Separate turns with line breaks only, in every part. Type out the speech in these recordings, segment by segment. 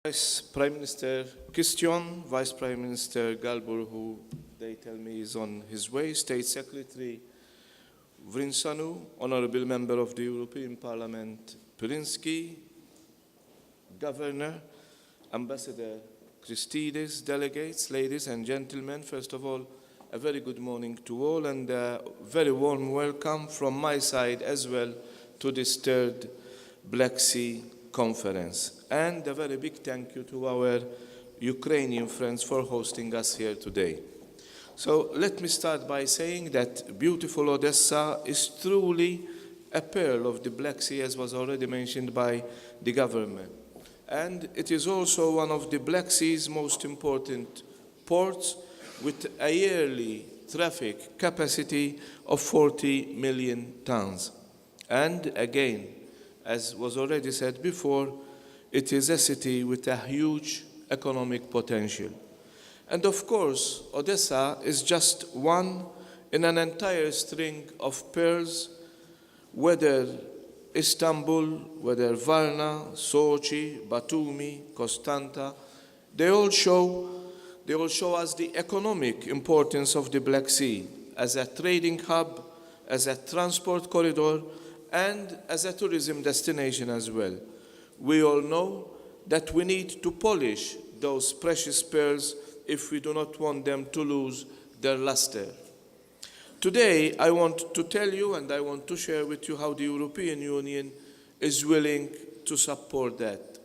Vice Prime Minister Christian, Vice Prime Minister Galbur, who they tell me is on his way, State Secretary Vrinsanu, Honorable Member of the European Parliament Pirinski, Governor, Ambassador Christidis, delegates, ladies and gentlemen, first of all, a very good morning to all and a very warm welcome from my side as well to this third Black Sea Conference. And a very big thank you to our Ukrainian friends for hosting us here today. So let me start by saying that beautiful Odessa is truly a pearl of the Black Sea, as was already mentioned by the government. And it is also one of the Black Sea's most important ports with a yearly traffic capacity of 40 million tons. And again, as was already said before, it is a city with a huge economic potential. And of course, Odessa is just one in an entire string of pearls, whether Istanbul, whether Varna, Sochi, Batumi, Constanta, they all show us the economic importance of the Black Sea as a trading hub, as a transport corridor, and as a tourism destination as well. We all know that we need to polish those precious pearls if we do not want them to lose their luster. Today, I want to tell you and I want to share with you how the European Union is willing to support that,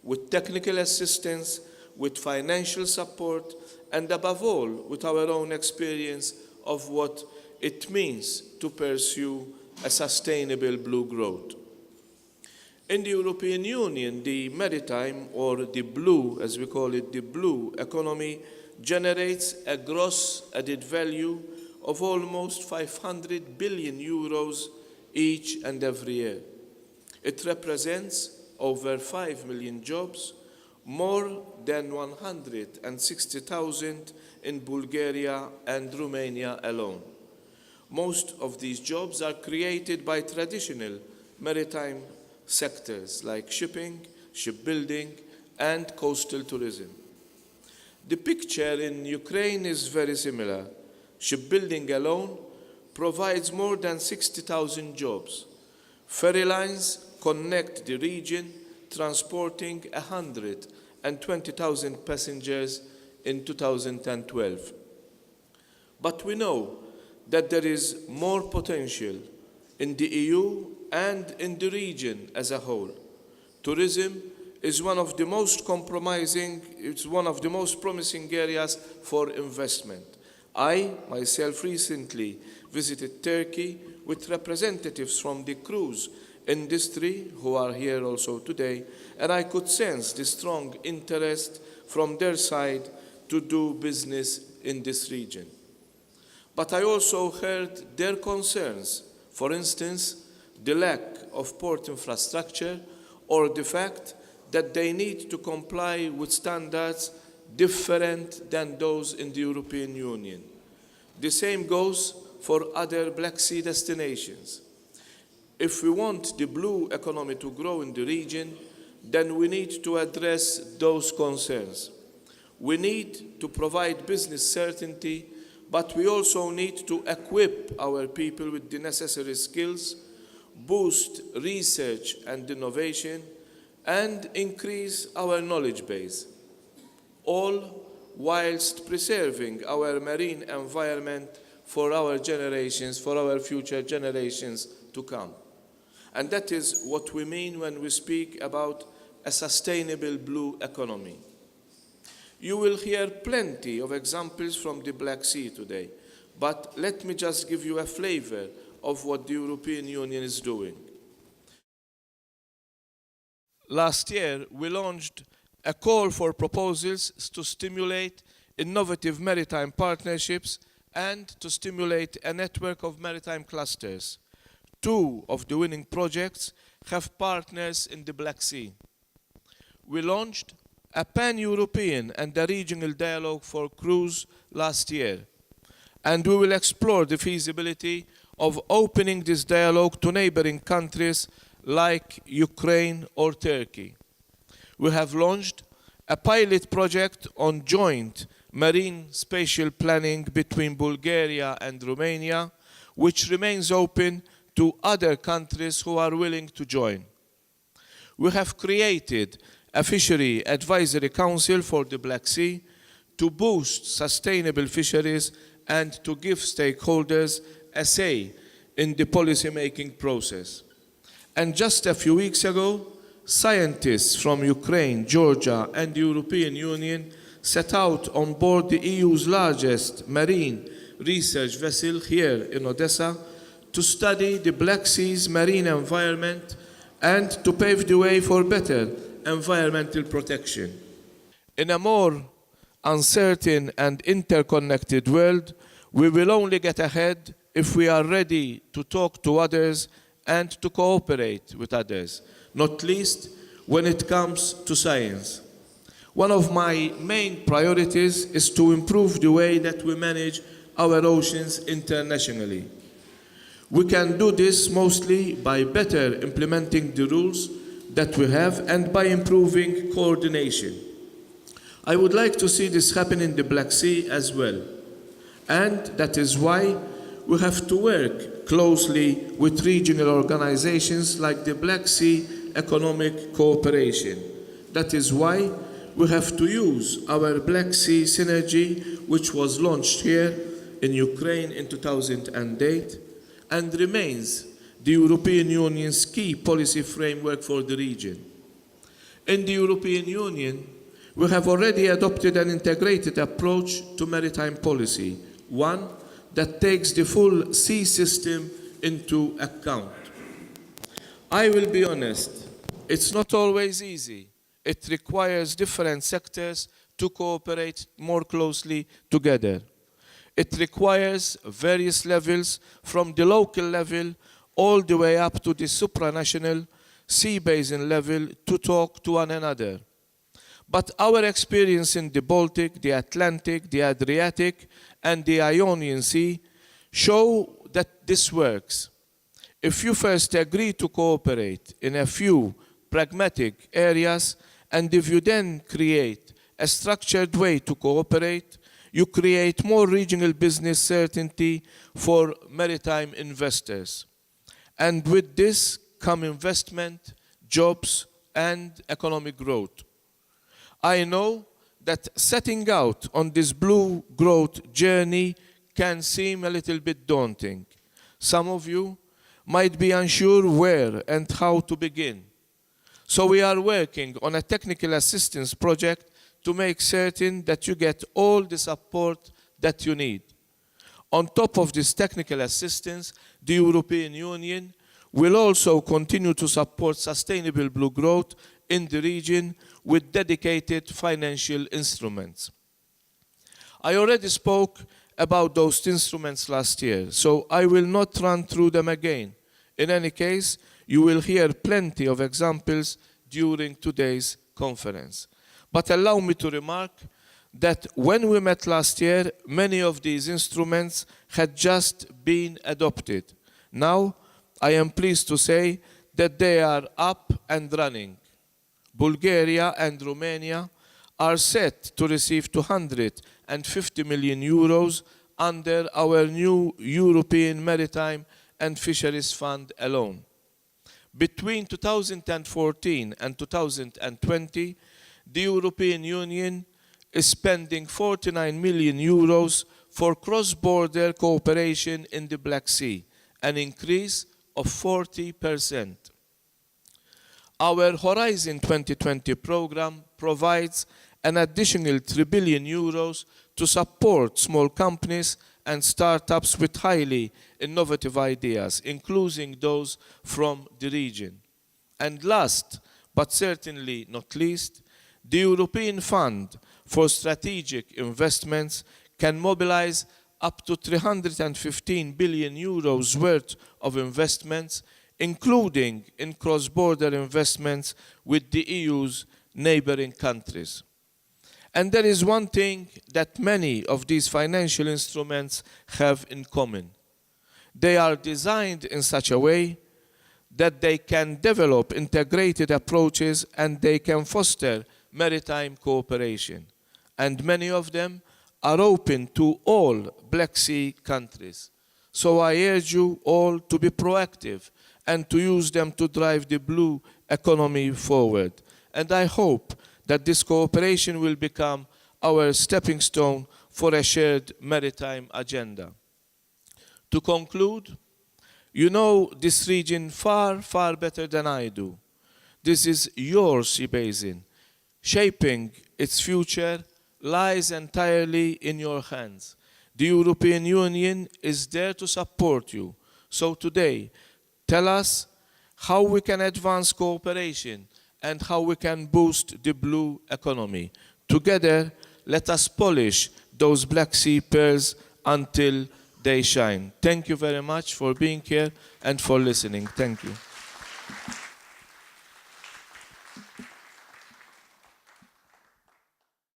with technical assistance, with financial support, and above all, with our own experience of what it means to pursue a sustainable blue growth. In the European Union, the maritime, or the blue, as we call it, the blue economy, generates a gross added value of almost 500 billion euros each and every year. It represents over 5 million jobs, more than 160,000 in Bulgaria and Romania alone. Most of these jobs are created by traditional maritime sectors like shipping, shipbuilding, and coastal tourism. The picture in Ukraine is very similar. Shipbuilding alone provides more than 60,000 jobs. Ferry lines connect the region, transporting 120,000 passengers in 2012. But we know that there is more potential in the EU and in the region as a whole. Tourism is one of the most promising areas for investment. I myself recently visited Turkey with representatives from the cruise industry who are here also today, and I could sense the strong interest from their side to do business in this region. But I also heard their concerns, for instance, the lack of port infrastructure or the fact that they need to comply with standards different than those in the European Union. The same goes for other Black Sea destinations. If we want the blue economy to grow in the region, then we need to address those concerns. We need to provide business certainty, but we also need to equip our people with the necessary skills, boost research and innovation, and increase our knowledge base, all whilst preserving our marine environment for our generations, for our future generations to come. And that is what we mean when we speak about a sustainable blue economy. You will hear plenty of examples from the Black Sea today, but let me just give you a flavor of what the European Union is doing. Last year, we launched a call for proposals to stimulate innovative maritime partnerships and to stimulate a network of maritime clusters. 2 of the winning projects have partners in the Black Sea. We launched a pan-European and a regional dialogue for cruise last year, and we will explore the feasibility of opening this dialogue to neighboring countries like Ukraine or Turkey. We have launched a pilot project on joint marine spatial planning between Bulgaria and Romania, which remains open to other countries who are willing to join. We have created a fishery advisory council for the Black Sea to boost sustainable fisheries and to give stakeholders a say in the policy-making process. And just a few weeks ago, scientists from Ukraine, Georgia, and the European Union set out on board the EU's largest marine research vessel here in Odessa to study the Black Sea's marine environment and to pave the way for better environmental protection. In a more uncertain and interconnected world, we will only get ahead if we are ready to talk to others and to cooperate with others, not least when it comes to science. One of my main priorities is to improve the way that we manage our oceans internationally. We can do this mostly by better implementing the rules that we have and by improving coordination. I would like to see this happen in the Black Sea as well. And that is why we have to work closely with regional organizations like the Black Sea Economic Cooperation. That is why we have to use our Black Sea Synergy, which was launched here in Ukraine in 2008 and remains the European Union's key policy framework for the region. In the European Union, we have already adopted an integrated approach to maritime policy, one that takes the full sea system into account. I will be honest, it's not always easy. It requires different sectors to cooperate more closely together. It requires various levels from the local level all the way up to the supranational sea basin level to talk to one another. But our experience in the Baltic, the Atlantic, the Adriatic, and the Ionian Sea show that this works. If you first agree to cooperate in a few pragmatic areas, and if you then create a structured way to cooperate, you create more regional business certainty for maritime investors. And with this come investment, jobs, and economic growth. I know that setting out on this blue growth journey can seem a little bit daunting. Some of you might be unsure where and how to begin. So we are working on a technical assistance project to make certain that you get all the support that you need. On top of this technical assistance, the European Union will also continue to support sustainable blue growth in the region with dedicated financial instruments. I already spoke about those instruments last year, so I will not run through them again. In any case, you will hear plenty of examples during today's conference. But allow me to remark that when we met last year, many of these instruments had just been adopted. Now, I am pleased to say that they are up and running. Bulgaria and Romania are set to receive 250 million euros under our new European Maritime and Fisheries Fund alone. Between 2014 and 2020, the European Union is spending 49 million euros for cross-border cooperation in the Black Sea, an increase of 40%. Our Horizon 2020 program provides an additional 3 billion euros to support small companies and startups with highly innovative ideas, including those from the region. And last, but certainly not least, the European Fund for Strategic Investments can mobilize up to 315 billion euros worth of investments, including in cross-border investments with the EU's neighboring countries. And there is one thing that many of these financial instruments have in common. They are designed in such a way that they can develop integrated approaches and they can foster maritime cooperation, and many of them are open to all Black Sea countries. So I urge you all to be proactive and to use them to drive the blue economy forward. And I hope that this cooperation will become our stepping stone for a shared maritime agenda. To conclude, you know this region far, far better than I do. This is your sea basin. Shaping its future lies entirely in your hands. The European Union is there to support you. So today, tell us how we can advance cooperation and how we can boost the blue economy. Together, let us polish those Black Sea pearls until they shine. Thank you very much for being here and for listening. Thank you.